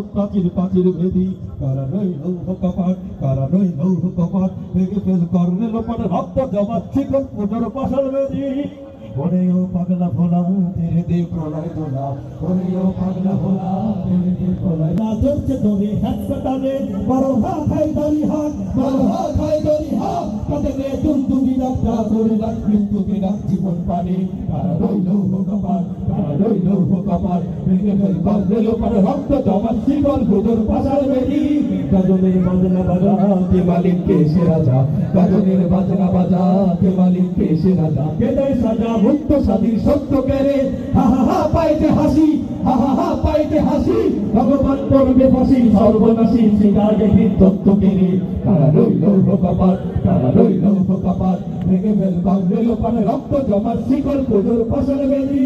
প্রাচীর বেদি কারা রইল কপাট কারা রইল কপাট ভেঙে ফেল করলে লোপাট রক্ত জমা শিকল পুজোর পাশাল বেদি ওরেও পাগলা ভোলা তেরে দে প্রলয় তোলা ওরেও পাগলা ভোলা তেরে দে প্রলয় না চলছে তোরে হাসপাতালে বড় খাই দরি হাত বড় খাই দরি হাত কাঁদে তুমি ডাক্তা করে ডাক মৃত্যুকে ডাক জীবন পানে কারা রইল কপাট কারা রইল কপাট ভেঙে ফেল করলে লোপাট রক্ত জমা শিকল পুজোর পাশাল বেদি গাজনের বাজনা বাজা কে মালিক কে সে রাজা গাজনের বাজনা বাজা কে মালিক কে সে রাজা কে দেয় সাজা মুক্ত স্বাধীন সত্য কেড়ে হা হা হা পাইতে হাসি হা হা হা পাইতে হাসি ভগবান করবে ফাঁসি সর্বনাশী শিকারে তত্ত্ব কেড়ে কারা রইল কপাট কারা রইল কপাট ভেঙে ফেল বাংলো পানে রক্ত জমা শিকল পুজোর ফসল বেদি